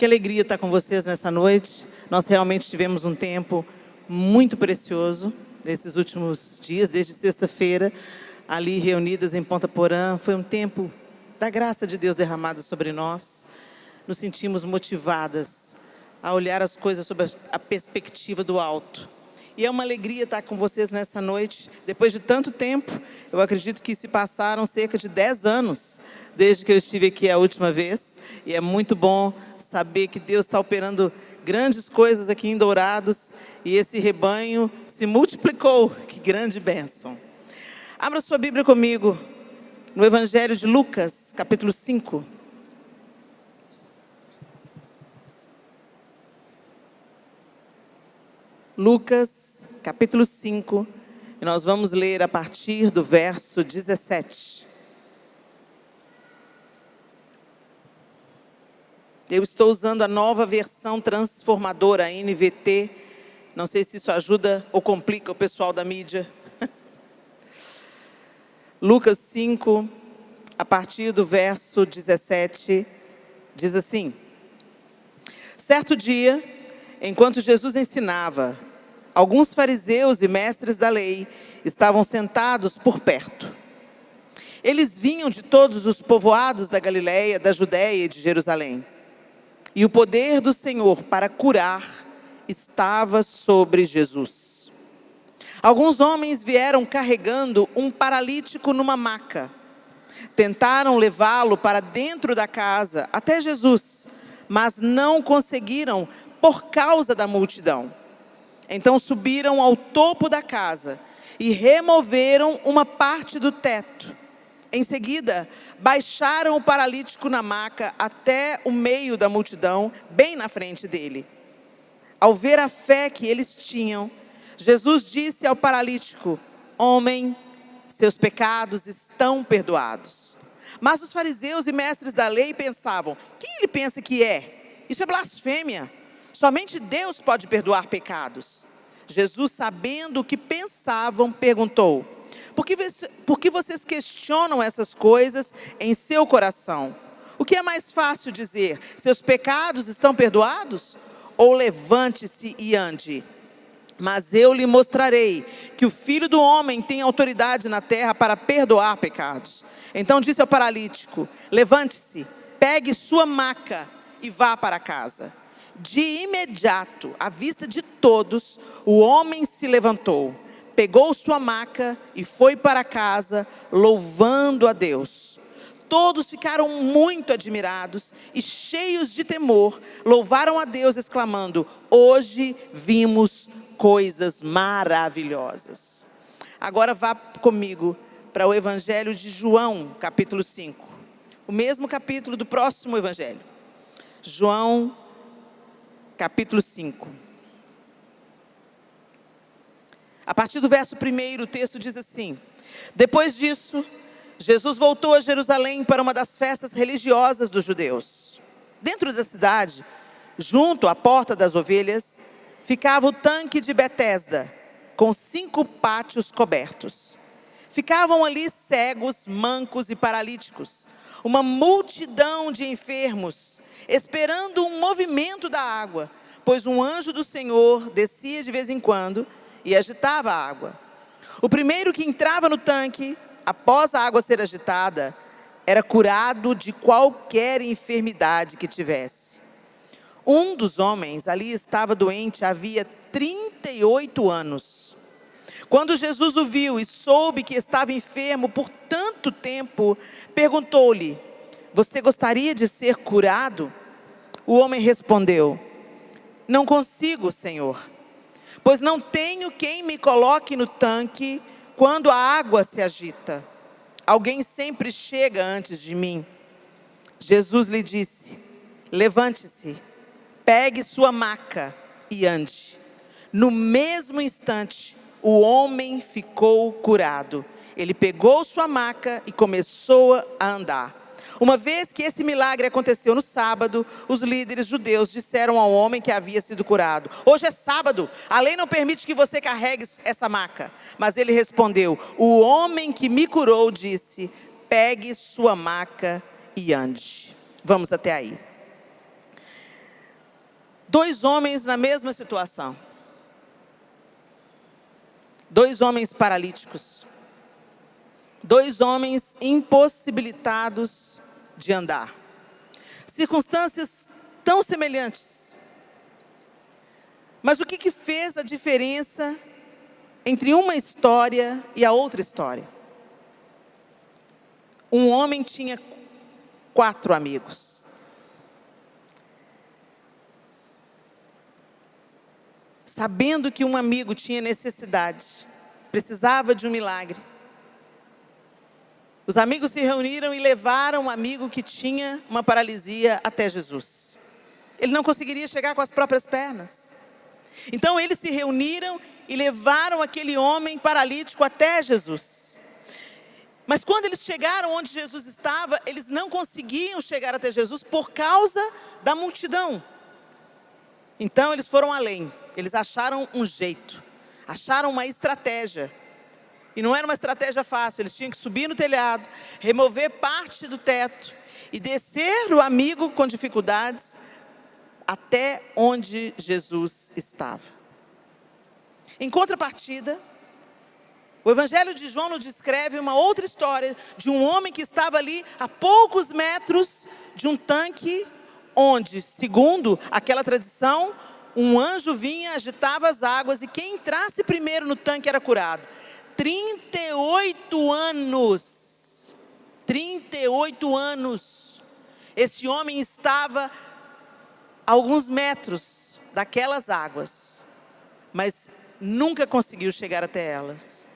Que alegria estar com vocês nessa noite. Nós realmente tivemos um tempo muito precioso nesses últimos dias, desde sexta-feira, ali reunidas em Ponta Porã. Foi um tempo da graça de Deus derramada sobre nós. Nos sentimos motivadas a olhar as coisas sob a perspectiva do alto. E é uma alegria estar com vocês nessa noite. Depois de tanto tempo, eu acredito que se passaram cerca de 10 anos desde que eu estive aqui a última vez. E é muito bom saber que Deus está operando grandes coisas aqui em Dourados. E esse rebanho se multiplicou. Que grande bênção. Abra sua Bíblia comigo no Evangelho de Lucas, capítulo 5. Lucas, capítulo 5, e nós vamos ler a partir do verso 17. Eu estou usando a nova versão transformadora, a NVT. Não sei se isso ajuda ou complica o pessoal da mídia. Lucas 5, a partir do verso 17, diz assim: Certo dia, enquanto Jesus ensinava, alguns fariseus e mestres da lei estavam sentados por perto. Eles vinham de todos os povoados da Galileia, da Judéia e de Jerusalém. E o poder do Senhor para curar estava sobre Jesus. Alguns homens vieram carregando um paralítico numa maca. Tentaram levá-lo para dentro da casa até Jesus, mas não conseguiram por causa da multidão. Então subiram ao topo da casa e removeram uma parte do teto. Em seguida, baixaram o paralítico na maca até o meio da multidão, bem na frente dele. Ao ver a fé que eles tinham, Jesus disse ao paralítico: Homem, seus pecados estão perdoados. Mas os fariseus e mestres da lei pensavam: quem ele pensa que é? Isso é blasfêmia. Somente Deus pode perdoar pecados. Jesus, sabendo o que pensavam, perguntou: Por que vocês questionam essas coisas em seu coração? O que é mais fácil dizer? Seus pecados estão perdoados? Ou levante-se e ande? Mas eu lhe mostrarei que o Filho do Homem tem autoridade na terra para perdoar pecados. Então disse ao paralítico: Levante-se, pegue sua maca e vá para casa. De imediato, à vista de todos, o homem se levantou, pegou sua maca e foi para casa, louvando a Deus. Todos ficaram muito admirados e cheios de temor, louvaram a Deus, exclamando: Hoje vimos coisas maravilhosas. Agora vá comigo para o Evangelho de João, capítulo 5. O mesmo capítulo do próximo Evangelho. João, capítulo 5. A partir do verso 1, o texto diz assim: Depois disso, Jesus voltou a Jerusalém para uma das festas religiosas dos judeus. Dentro da cidade, junto à porta das ovelhas, ficava o tanque de Betesda, com 5 pátios cobertos. Ficavam ali cegos, mancos e paralíticos, uma multidão de enfermos, esperando um movimento da água, pois um anjo do Senhor descia de vez em quando e agitava a água. O primeiro que entrava no tanque, após a água ser agitada, era curado de qualquer enfermidade que tivesse. Um dos homens ali estava doente havia 38 anos. Quando Jesus o viu e soube que estava enfermo por tanto tempo, perguntou-lhe: Você gostaria de ser curado? O homem respondeu: Não consigo, Senhor, pois não tenho quem me coloque no tanque quando a água se agita. Alguém sempre chega antes de mim. Jesus lhe disse: Levante-se, pegue sua maca e ande. No mesmo instante, o homem ficou curado. Ele pegou sua maca e começou a andar. Uma vez que esse milagre aconteceu no sábado, os líderes judeus disseram ao homem que havia sido curado: Hoje é sábado, a lei não permite que você carregue essa maca. Mas ele respondeu: O homem que me curou disse: Pegue sua maca e ande. Vamos até aí. Dois homens na mesma situação. Dois homens paralíticos. Dois homens impossibilitados de andar. Circunstâncias tão semelhantes. Mas o que fez a diferença entre uma história e a outra história? Um homem tinha 4 amigos. Sabendo que um amigo tinha necessidade, precisava de um milagre, os amigos se reuniram e levaram um amigo que tinha uma paralisia até Jesus. Ele não conseguiria chegar com as próprias pernas. Então eles se reuniram e levaram aquele homem paralítico até Jesus. Mas quando eles chegaram onde Jesus estava, eles não conseguiam chegar até Jesus por causa da multidão. Então eles foram além, eles acharam um jeito, acharam uma estratégia. E não era uma estratégia fácil, eles tinham que subir no telhado, remover parte do teto e descer o amigo com dificuldades até onde Jesus estava. Em contrapartida, o Evangelho de João nos descreve uma outra história de um homem que estava ali a poucos metros de um tanque, onde, segundo aquela tradição, um anjo vinha, agitava as águas e quem entrasse primeiro no tanque era curado. 38 anos. 38 anos. Esse homem estava a alguns metros daquelas águas, mas nunca conseguiu chegar até elas.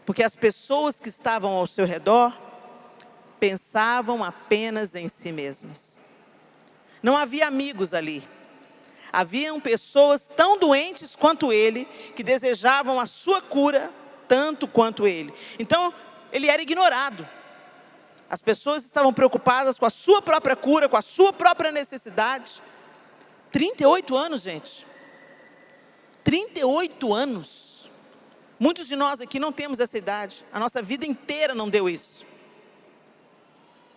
Porque as pessoas que estavam ao seu redor pensavam apenas em si mesmas. Não havia amigos ali. Haviam pessoas tão doentes quanto ele, que desejavam a sua cura tanto quanto ele. Então, ele era ignorado. As pessoas estavam preocupadas com a sua própria cura, com a sua própria necessidade. 38 anos, gente. 38 anos. Muitos de nós aqui não temos essa idade. A nossa vida inteira não deu isso.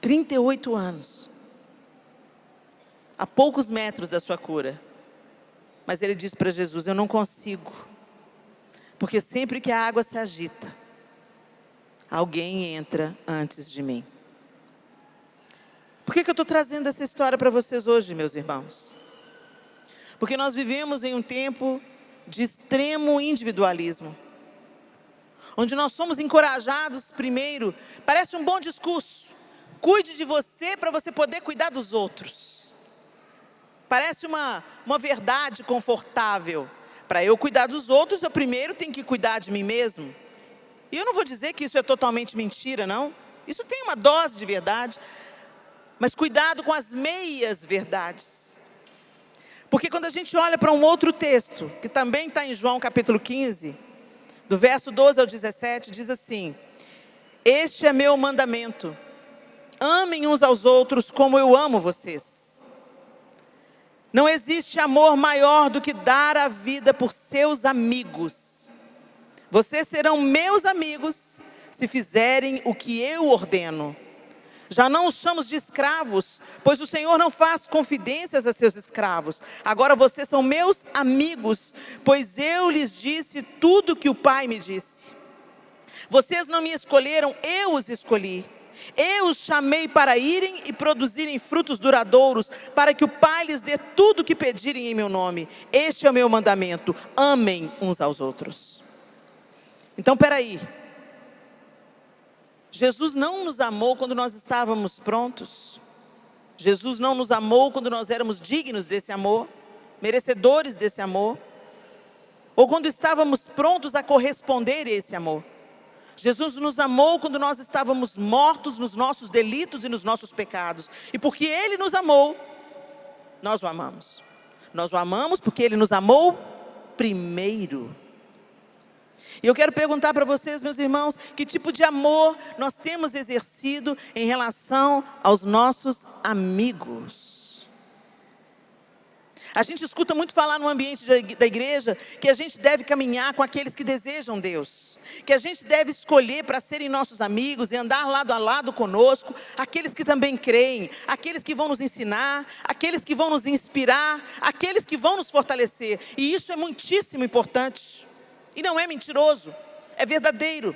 38 anos. A poucos metros da sua cura. Mas ele disse para Jesus: eu não consigo. Porque sempre que a água se agita, alguém entra antes de mim. Por que eu estou trazendo essa história para vocês hoje, meus irmãos? Porque nós vivemos em um tempo de extremo individualismo. Onde nós somos encorajados primeiro, parece um bom discurso. Cuide de você para você poder cuidar dos outros. Parece uma verdade confortável. Para eu cuidar dos outros, eu primeiro tenho que cuidar de mim mesmo. E eu não vou dizer que isso é totalmente mentira, não. Isso tem uma dose de verdade. Mas cuidado com as meias verdades. Porque quando a gente olha para um outro texto, que também está em João capítulo 15, do verso 12 ao 17, diz assim: este é meu mandamento, amem uns aos outros como eu amo vocês. Não existe amor maior do que dar a vida por seus amigos. Vocês serão meus amigos se fizerem o que eu ordeno. Já não os chamo de escravos, pois o Senhor não faz confidências a seus escravos. Agora vocês são meus amigos, pois eu lhes disse tudo o que o Pai me disse. Vocês não me escolheram, eu os escolhi. Eu os chamei para irem e produzirem frutos duradouros, para que o Pai lhes dê tudo o que pedirem em meu nome. Este é o meu mandamento: amem uns aos outros. Então, peraí. Jesus não nos amou quando nós estávamos prontos. Jesus não nos amou quando nós éramos dignos desse amor, merecedores desse amor, ou quando estávamos prontos a corresponder a esse amor. Jesus nos amou quando nós estávamos mortos nos nossos delitos e nos nossos pecados. E porque Ele nos amou, nós o amamos. Nós o amamos porque Ele nos amou primeiro. E eu quero perguntar para vocês, meus irmãos, que tipo de amor nós temos exercido em relação aos nossos amigos? A gente escuta muito falar no ambiente da igreja que a gente deve caminhar com aqueles que desejam Deus, que a gente deve escolher para serem nossos amigos e andar lado a lado conosco, aqueles que também creem, aqueles que vão nos ensinar, aqueles que vão nos inspirar, aqueles que vão nos fortalecer. E isso é muitíssimo importante. E não é mentiroso, é verdadeiro.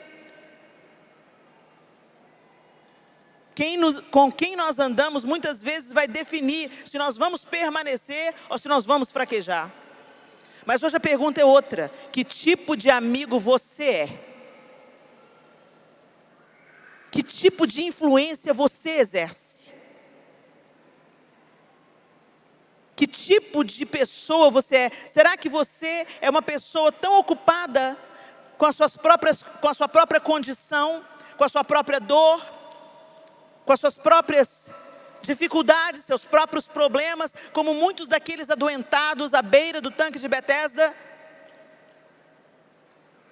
Com quem nós andamos muitas vezes vai definir se nós vamos permanecer ou se nós vamos fraquejar. Mas hoje a pergunta é outra: que tipo de amigo você é? Que tipo de influência você exerce? Que tipo de pessoa você é? Será que você é uma pessoa tão ocupada com a sua própria condição, com a sua própria dor, com as suas próprias dificuldades, seus próprios problemas, como muitos daqueles adoentados à beira do tanque de Betesda?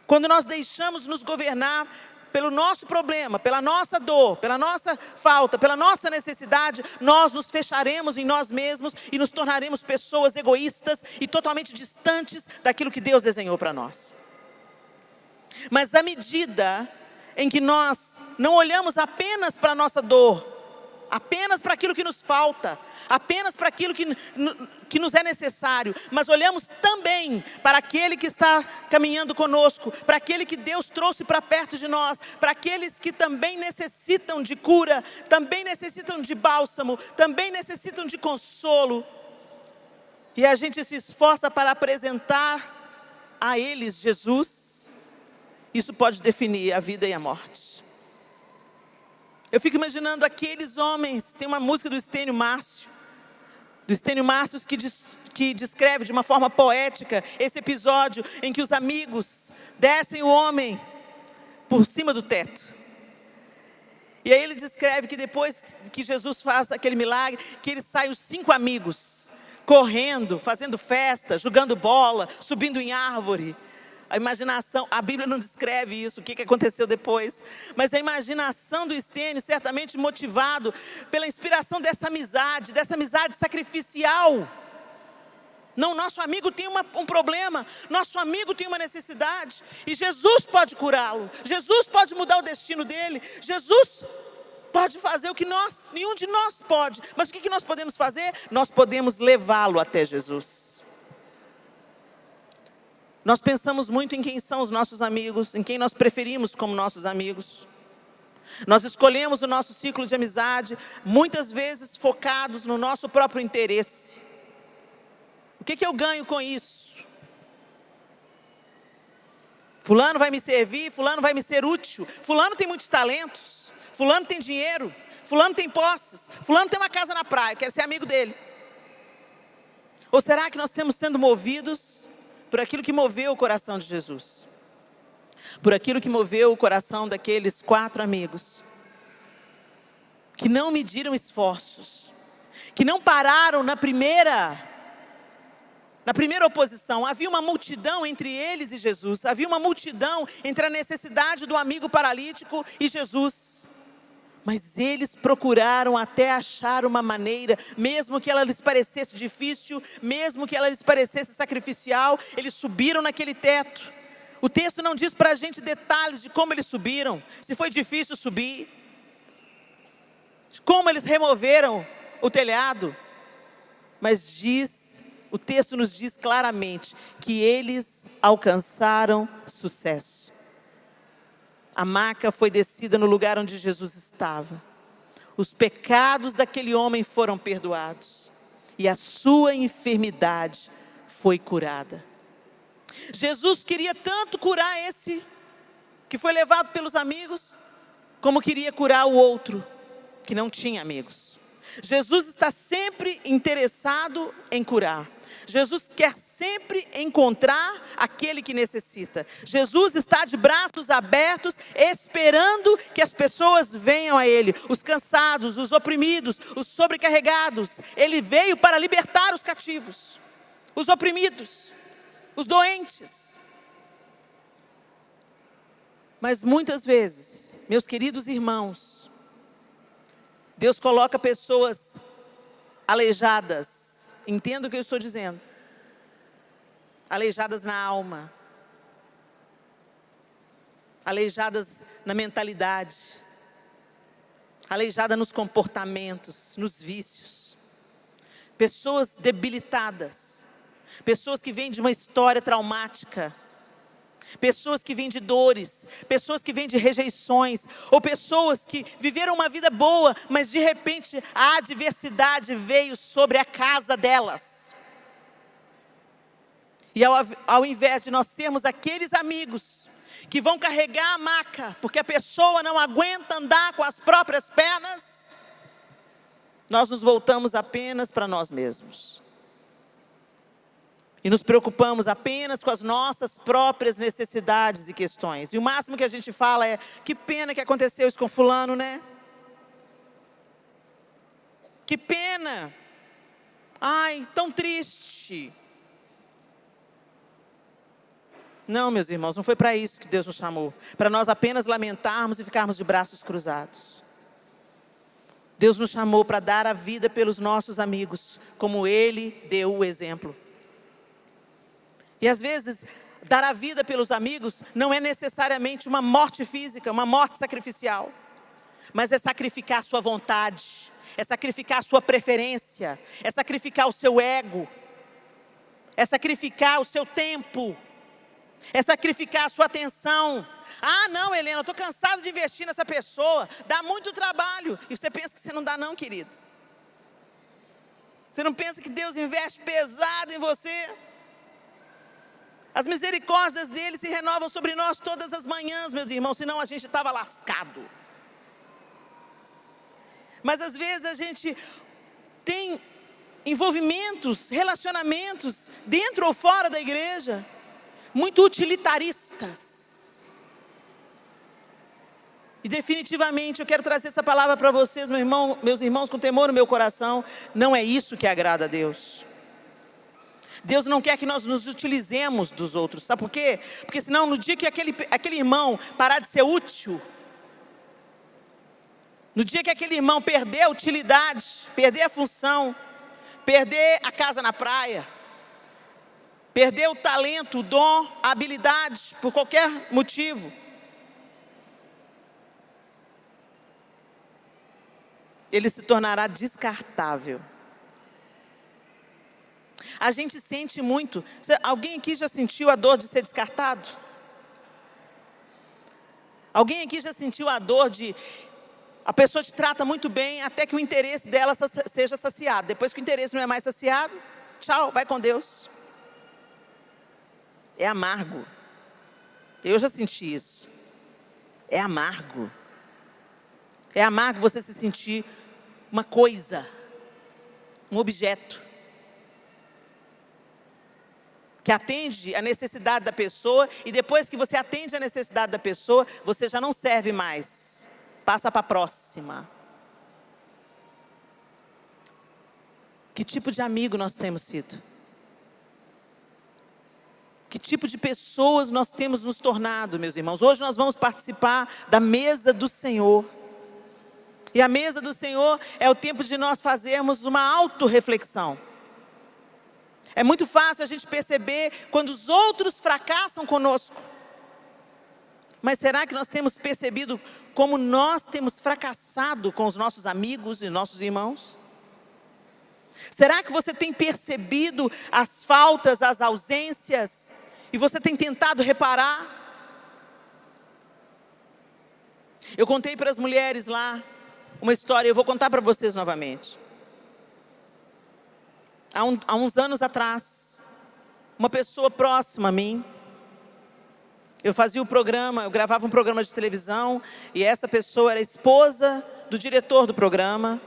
Quando nós deixamos nos governar pelo nosso problema, pela nossa dor, pela nossa falta, pela nossa necessidade, nós nos fecharemos em nós mesmos e nos tornaremos pessoas egoístas e totalmente distantes daquilo que Deus desenhou para nós. Mas à medida em que nós não olhamos apenas para a nossa dor, apenas para aquilo que nos falta, apenas para aquilo que nos é necessário, mas olhamos também para aquele que está caminhando conosco, para aquele que Deus trouxe para perto de nós, para aqueles que também necessitam de cura, também necessitam de bálsamo, também necessitam de consolo, e a gente se esforça para apresentar a eles Jesus. Isso pode definir a vida e a morte. Eu fico imaginando aqueles homens. Tem uma música do Estênio Márcio que descreve de uma forma poética esse episódio em que os amigos descem o homem por cima do teto. E aí ele descreve que depois que Jesus faz aquele milagre, que eles saem os 5 amigos, correndo, fazendo festa, jogando bola, subindo em árvore. A imaginação, a Bíblia não descreve isso, o que aconteceu depois, mas a imaginação do Estênio, certamente motivado pela inspiração dessa amizade sacrificial. Não, nosso amigo tem um problema, nosso amigo tem uma necessidade, e Jesus pode curá-lo, Jesus pode mudar o destino dele, Jesus pode fazer o que nenhum de nós pode. Mas o que nós podemos fazer? Nós podemos levá-lo até Jesus. Nós pensamos muito em quem são os nossos amigos, em quem nós preferimos como nossos amigos. Nós escolhemos o nosso ciclo de amizade, muitas vezes focados no nosso próprio interesse. O que eu ganho com isso? Fulano vai me servir, fulano vai me ser útil, fulano tem muitos talentos, fulano tem dinheiro, fulano tem posses, fulano tem uma casa na praia, eu quero ser amigo dele. Ou será que nós estamos sendo movidos por aquilo que moveu o coração de Jesus? Por aquilo que moveu o coração daqueles 4 amigos, que não mediram esforços, que não pararam na primeira oposição. Havia uma multidão entre eles e Jesus, havia uma multidão entre a necessidade do amigo paralítico e Jesus. Mas eles procuraram até achar uma maneira, mesmo que ela lhes parecesse difícil, mesmo que ela lhes parecesse sacrificial, eles subiram naquele teto. O texto não diz para a gente detalhes de como eles subiram, se foi difícil subir, como eles removeram o telhado, mas o texto nos diz claramente que eles alcançaram sucesso. A maca foi descida no lugar onde Jesus estava. Os pecados daquele homem foram perdoados. E a sua enfermidade foi curada. Jesus queria tanto curar esse que foi levado pelos amigos, como queria curar o outro que não tinha amigos. Jesus está sempre interessado em curar. Jesus quer sempre encontrar aquele que necessita. Jesus está de braços abertos, esperando que as pessoas venham a Ele. Os cansados, os oprimidos, os sobrecarregados. Ele veio para libertar os cativos, os oprimidos, os doentes. Mas muitas vezes, meus queridos irmãos, Deus coloca pessoas aleijadas, Entenda o que eu estou dizendo. Aleijadas na alma. Aleijadas na mentalidade. Aleijada nos comportamentos, nos vícios. Pessoas debilitadas. Pessoas que vêm de uma história traumática. Pessoas que vêm de dores. Pessoas que vêm de rejeições. Ou pessoas que viveram uma vida boa, mas de repente a adversidade veio sobre a casa delas. E ao invés de nós sermos aqueles amigos que vão carregar a maca, porque a pessoa não aguenta andar com as próprias pernas, nós nos voltamos apenas para nós mesmos. E nos preocupamos apenas com as nossas próprias necessidades e questões. E o máximo que a gente fala é, que pena que aconteceu isso com fulano, né? Que pena. Ai, tão triste. Não, meus irmãos, não foi para isso que Deus nos chamou. Para nós apenas lamentarmos e ficarmos de braços cruzados. Deus nos chamou para dar a vida pelos nossos amigos, como Ele deu o exemplo. E às vezes, dar a vida pelos amigos não é necessariamente uma morte física, uma morte sacrificial. Mas é sacrificar a sua vontade, é sacrificar a sua preferência, é sacrificar o seu ego, é sacrificar o seu tempo. É sacrificar a sua atenção. Ah, não, Helena, eu estou cansado de investir nessa pessoa. Dá muito trabalho. E você pensa que você não dá não, querido? Você não pensa que Deus investe pesado em você? As misericórdias dele se renovam sobre nós todas as manhãs, meus irmãos. Senão a gente estava lascado. Mas às vezes a gente tem envolvimentos, relacionamentos, dentro ou fora da igreja, muito utilitaristas. E definitivamente eu quero trazer essa palavra para vocês, meus irmãos, com temor no meu coração. Não é isso que agrada a Deus. Deus não quer que nós nos utilizemos dos outros. Sabe por quê? Porque senão no dia que aquele irmão parar de ser útil, no dia que aquele irmão perder a utilidade, perder a função, perder a casa na praia, perder o talento, o dom, a habilidade, por qualquer motivo, ele se tornará descartável. A gente sente muito. Alguém aqui já sentiu a dor de ser descartado? Alguém aqui já sentiu a dor de... A pessoa te trata muito bem até que o interesse dela seja saciado. Depois que o interesse não é mais saciado, tchau, vai com Deus. É amargo. Eu já senti isso. É amargo. É amargo você se sentir uma coisa, um objeto, que atende a necessidade da pessoa, e depois que você atende a necessidade da pessoa, você já não serve mais. Passa para a próxima. Que tipo de amigo nós temos sido? Que tipo de pessoas nós temos nos tornado, meus irmãos? Hoje nós vamos participar da mesa do Senhor. E a mesa do Senhor é o tempo de nós fazermos uma autorreflexão. É muito fácil a gente perceber quando os outros fracassam conosco. Mas será que nós temos percebido como nós temos fracassado com os nossos amigos e nossos irmãos? Será que você tem percebido as faltas, as ausências, e você tem tentado reparar? Eu contei para as mulheres lá uma história, eu vou contar para vocês novamente. Há uns anos atrás, uma pessoa próxima a mim, eu fazia o programa, eu gravava um programa de televisão, e essa pessoa era a esposa do diretor do programa,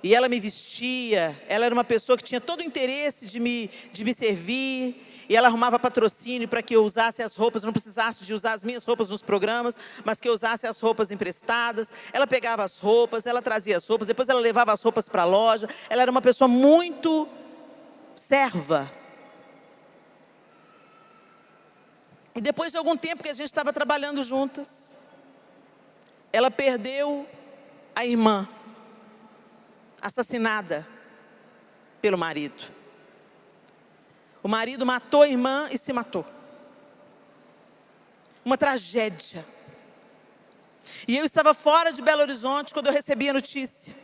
e ela me vestia, ela era uma pessoa que tinha todo o interesse de me servir, e ela arrumava patrocínio para que eu usasse as roupas, não precisasse de usar as minhas roupas nos programas, mas que eu usasse as roupas emprestadas. Ela pegava as roupas, ela trazia as roupas, depois ela levava as roupas para a loja. Ela era uma pessoa muito serva. E depois de algum tempo que a gente estava trabalhando juntas, ela perdeu a irmã, assassinada pelo marido. O marido matou a irmã e se matou. Uma tragédia. E eu estava fora de Belo Horizonte quando eu recebi a notícia.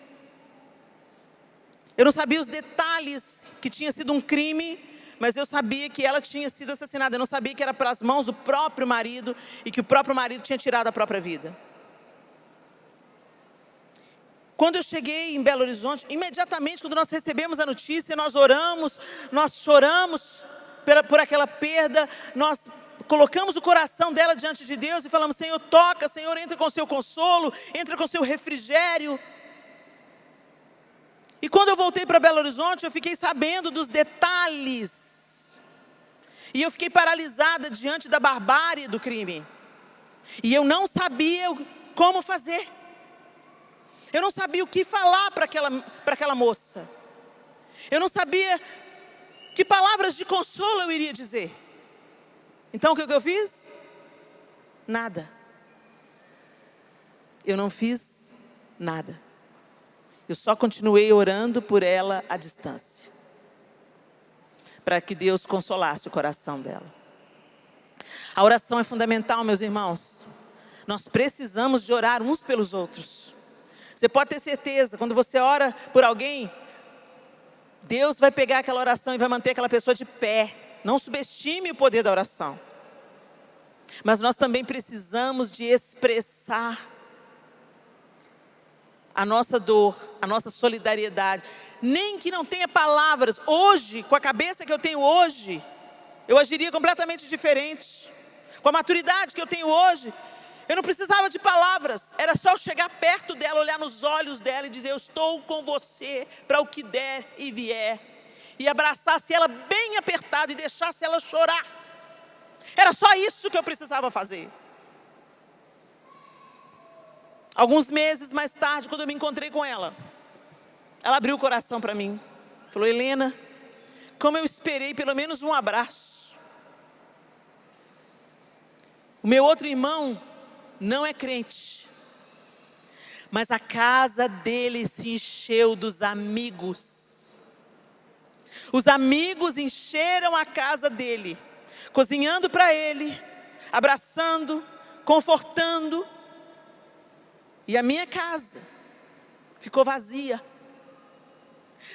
Eu não sabia os detalhes, que tinha sido um crime, mas eu sabia que ela tinha sido assassinada. Eu não sabia que era pelas mãos do próprio marido e que o próprio marido tinha tirado a própria vida. Quando eu cheguei em Belo Horizonte, imediatamente quando nós recebemos a notícia, nós oramos, nós choramos por aquela perda, nós colocamos o coração dela diante de Deus e falamos: Senhor, toca, Senhor, entra com o seu consolo, entra com o seu refrigério. E quando eu voltei para Belo Horizonte, eu fiquei sabendo dos detalhes. E eu fiquei paralisada diante da barbárie do crime. E eu não sabia como fazer. Eu não sabia o que falar para aquela moça. Eu não sabia que palavras de consolo eu iria dizer. Então o que eu fiz? Nada. Eu não fiz nada. Eu só continuei orando por ela à distância, para que Deus consolasse o coração dela. A oração é fundamental, meus irmãos. Nós precisamos de orar uns pelos outros. Você pode ter certeza, quando você ora por alguém, Deus vai pegar aquela oração e vai manter aquela pessoa de pé. Não subestime o poder da oração. Mas nós também precisamos de expressar a nossa dor, a nossa solidariedade. Nem que não tenha palavras. Hoje, com a cabeça que eu tenho hoje, eu agiria completamente diferente. Com a maturidade que eu tenho hoje, eu não precisava de palavras. Era só eu chegar perto dela, olhar nos olhos dela e dizer: eu estou com você para o que der e vier. E abraçasse ela bem apertado e deixasse ela chorar. Era só isso que eu precisava fazer. Alguns meses mais tarde, quando eu me encontrei com ela, ela abriu o coração para mim. Falou: Helena, como eu esperei pelo menos um abraço. O meu outro irmão não é crente, mas a casa dele se encheu dos amigos. Os amigos encheram a casa dele, cozinhando para ele, abraçando, confortando. E a minha casa ficou vazia.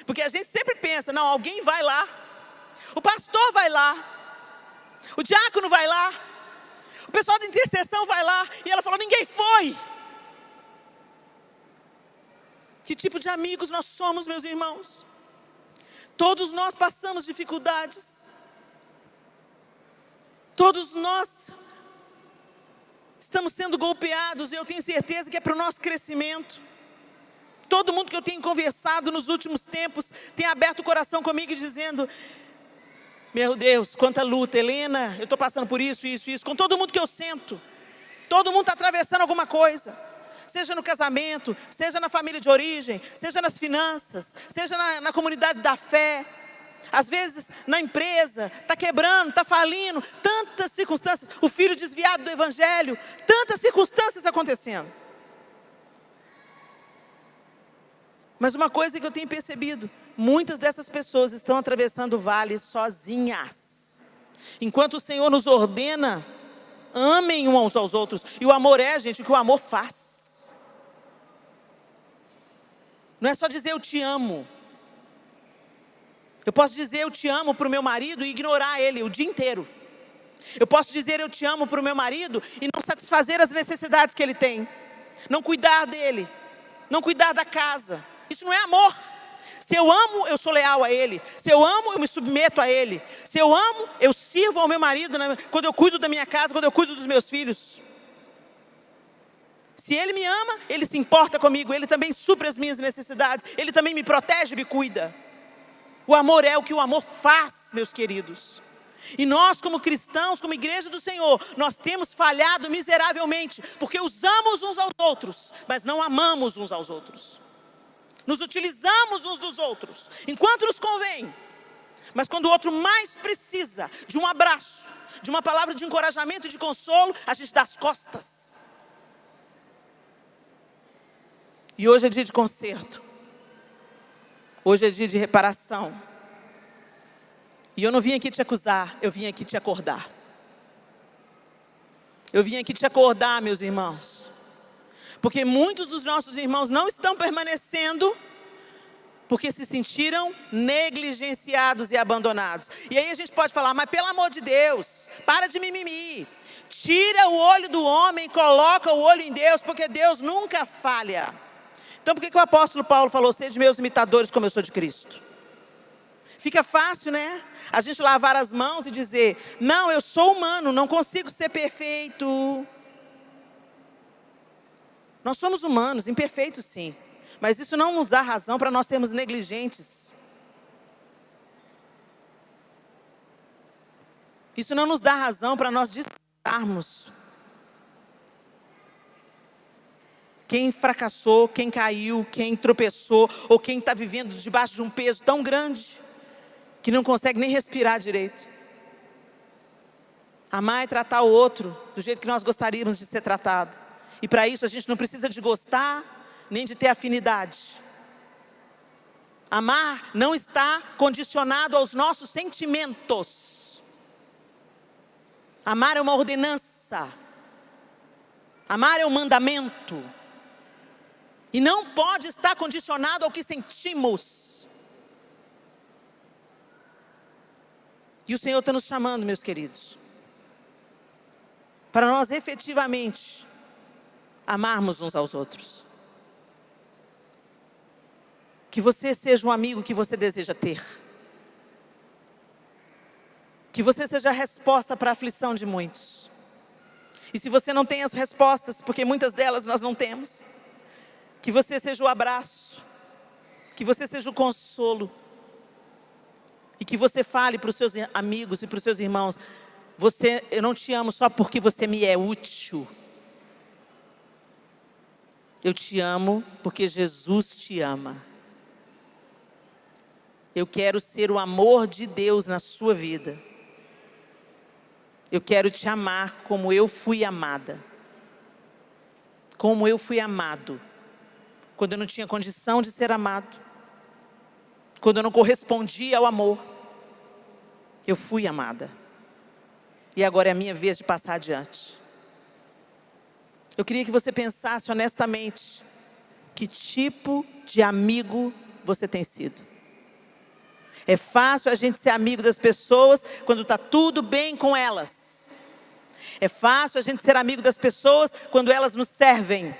Porque a gente sempre pensa: não, alguém vai lá, o pastor vai lá, o diácono vai lá, o pessoal da intercessão vai lá. E ela falou: ninguém foi. Que tipo de amigos nós somos, meus irmãos? Todos nós passamos dificuldades. Todos nós estamos sendo golpeados, e eu tenho certeza que é para o nosso crescimento. Todo mundo que eu tenho conversado nos últimos tempos tem aberto o coração comigo e dizendo: meu Deus, quanta luta, Helena, eu estou passando por isso. Com todo mundo que eu sento, todo mundo está atravessando alguma coisa. Seja no casamento, seja na família de origem, seja nas finanças, seja na comunidade da fé. Às vezes na empresa, está quebrando, está falindo, tantas circunstâncias, o filho desviado do evangelho, tantas circunstâncias acontecendo. Mas uma coisa que eu tenho percebido: muitas dessas pessoas estão atravessando o vale sozinhas. Enquanto o Senhor nos ordena, amem uns aos outros. E o amor é, gente, o que o amor faz. Não é só dizer eu te amo. Eu posso dizer eu te amo para o meu marido e ignorar ele o dia inteiro. Eu posso dizer eu te amo para o meu marido e não satisfazer as necessidades que ele tem. Não cuidar dele. Não cuidar da casa. Isso não é amor. Se eu amo, eu sou leal a ele. Se eu amo, eu me submeto a ele. Se eu amo, eu sirvo ao meu marido quando eu cuido da minha casa, quando eu cuido dos meus filhos. Se ele me ama, ele se importa comigo. Ele também supre as minhas necessidades. Ele também me protege e me cuida. O amor é o que o amor faz, meus queridos. E nós, como cristãos, como igreja do Senhor, nós temos falhado miseravelmente, porque usamos uns aos outros, mas não amamos uns aos outros. Nos utilizamos uns dos outros, enquanto nos convém. Mas quando o outro mais precisa de um abraço, de uma palavra de encorajamento e de consolo, a gente dá as costas. E hoje é dia de conserto. Hoje é dia de reparação. E eu não vim aqui te acusar, eu vim aqui te acordar. Eu vim aqui te acordar, meus irmãos. Porque muitos dos nossos irmãos não estão permanecendo porque se sentiram negligenciados e abandonados. E aí a gente pode falar, mas pelo amor de Deus, para de mimimi. Tira o olho do homem e coloca o olho em Deus, porque Deus nunca falha. Então por que o apóstolo Paulo falou, sede meus imitadores como eu sou de Cristo? Fica fácil, né? A gente lavar as mãos e dizer, não, eu sou humano, não consigo ser perfeito. Nós somos humanos, imperfeitos sim. Mas isso não nos dá razão para nós sermos negligentes. Isso não nos dá razão para nós descartarmos. Quem fracassou, quem caiu, quem tropeçou, ou quem está vivendo debaixo de um peso tão grande, que não consegue nem respirar direito. Amar é tratar o outro do jeito que nós gostaríamos de ser tratado. E para isso a gente não precisa de gostar, nem de ter afinidade. Amar não está condicionado aos nossos sentimentos. Amar é uma ordenança. Amar é um mandamento. E não pode estar condicionado ao que sentimos. E o Senhor está nos chamando, meus queridos, para nós efetivamente amarmos uns aos outros. Que você seja um amigo que você deseja ter. Que você seja a resposta para a aflição de muitos. E se você não tem as respostas, porque muitas delas nós não temos, que você seja o abraço, que você seja o consolo. E que você fale para os seus amigos e para os seus irmãos, eu não te amo só porque você me é útil. Eu te amo porque Jesus te ama. Eu quero ser o amor de Deus na sua vida. Eu quero te amar como eu fui amada. Como eu fui amado. Quando eu não tinha condição de ser amado. Quando eu não correspondia ao amor. Eu fui amada. E agora é a minha vez de passar adiante. Eu queria que você pensasse honestamente. Que tipo de amigo você tem sido? É fácil a gente ser amigo das pessoas quando está tudo bem com elas. É fácil a gente ser amigo das pessoas quando elas nos servem.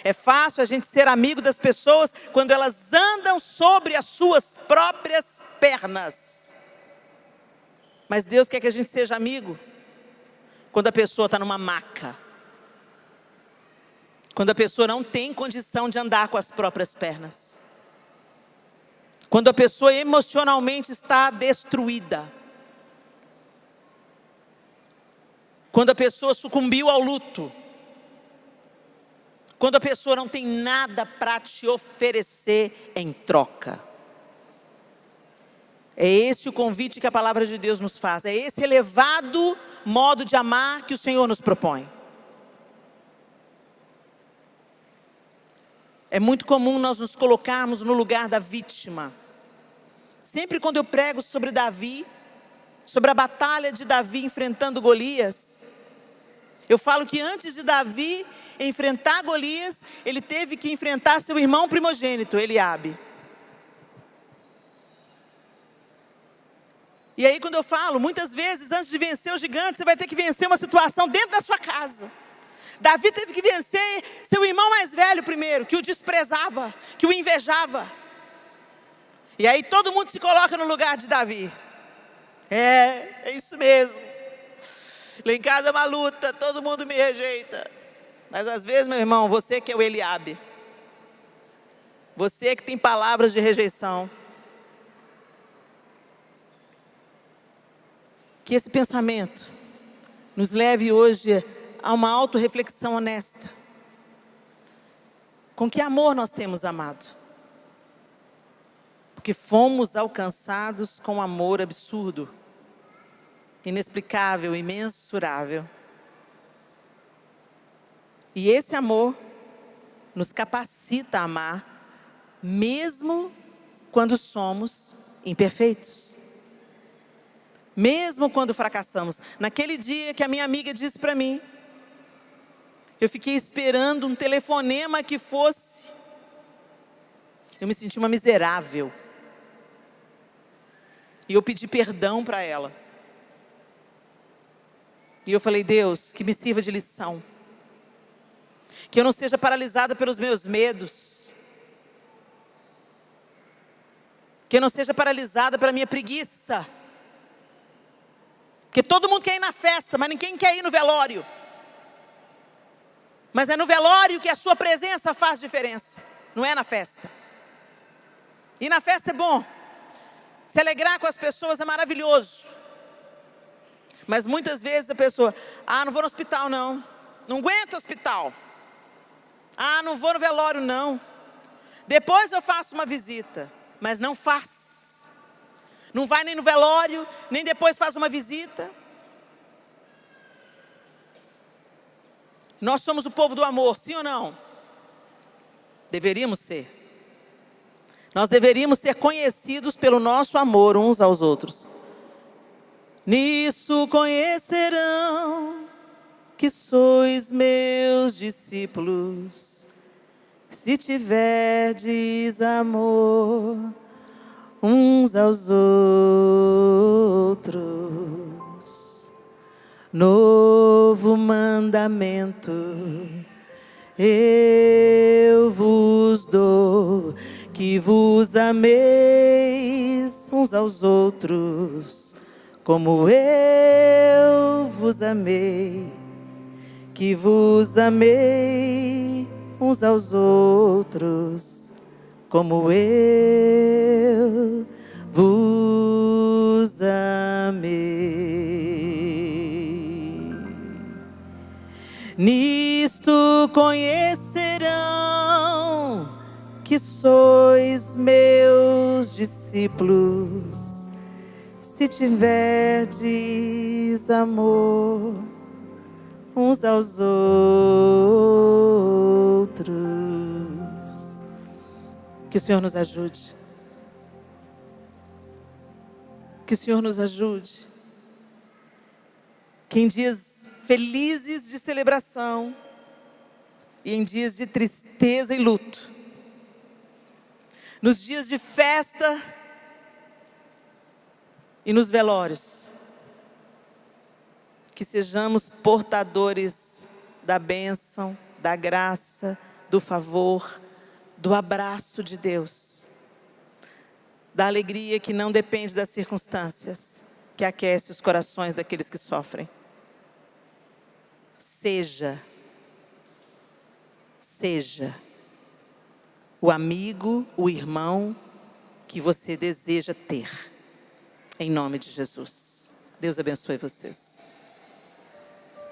É fácil a gente ser amigo das pessoas quando elas andam sobre as suas próprias pernas. Mas Deus quer que a gente seja amigo quando a pessoa está numa maca. Quando a pessoa não tem condição de andar com as próprias pernas. Quando a pessoa emocionalmente está destruída. Quando a pessoa sucumbiu ao luto. Quando a pessoa não tem nada para te oferecer em troca. É esse o convite que a palavra de Deus nos faz. É esse elevado modo de amar que o Senhor nos propõe. É muito comum nós nos colocarmos no lugar da vítima. Sempre quando eu prego sobre Davi, sobre a batalha de Davi enfrentando Golias, eu falo que antes de Davi enfrentar Golias, ele teve que enfrentar seu irmão primogênito, Eliabe. E aí quando eu falo, muitas vezes antes de vencer o gigante, você vai ter que vencer uma situação dentro da sua casa. Davi teve que vencer seu irmão mais velho primeiro, que o desprezava, que o invejava. E aí todo mundo se coloca no lugar de Davi. É isso mesmo. Lá em casa é uma luta, todo mundo me rejeita. Mas às vezes, meu irmão, você que é o Eliabe. Você que tem palavras de rejeição. Que esse pensamento nos leve hoje a uma autorreflexão honesta. Com que amor nós temos amado? Porque fomos alcançados com amor absurdo, inexplicável, imensurável. E esse amor nos capacita a amar, mesmo quando somos imperfeitos. Mesmo quando fracassamos. Naquele dia que a minha amiga disse para mim, eu fiquei esperando um telefonema que fosse. Eu me senti uma miserável. E eu pedi perdão para ela. E eu falei, Deus, que me sirva de lição. Que eu não seja paralisada pelos meus medos. Que eu não seja paralisada pela minha preguiça. Porque todo mundo quer ir na festa, mas ninguém quer ir no velório. Mas é no velório que a sua presença faz diferença. Não é na festa. E na festa é bom. Se alegrar com as pessoas é maravilhoso. Mas muitas vezes a pessoa, não vou no hospital não. Não aguento o hospital. Não vou no velório não. Depois eu faço uma visita. Mas não faz. Não vai nem no velório, nem depois faz uma visita. Nós somos o povo do amor, sim ou não? Deveríamos ser. Nós deveríamos ser conhecidos pelo nosso amor uns aos outros. Nisso conhecerão que sois meus discípulos, se tiverdes amor uns aos outros. Novo mandamento eu vos dou, que vos ameis uns aos outros, como eu vos amei, que vos amei uns aos outros, como eu vos amei. Nisto conhecerão que sois meus discípulos, se tiverdes amor uns aos outros. Que o Senhor nos ajude. Que o Senhor nos ajude. Que em dias felizes de celebração e em dias de tristeza e luto, nos dias de festa e nos velórios, que sejamos portadores da bênção, da graça, do favor, do abraço de Deus, da alegria que não depende das circunstâncias, que aquece os corações daqueles que sofrem. Seja o amigo, o irmão que você deseja ter. Em nome de Jesus. Deus abençoe vocês.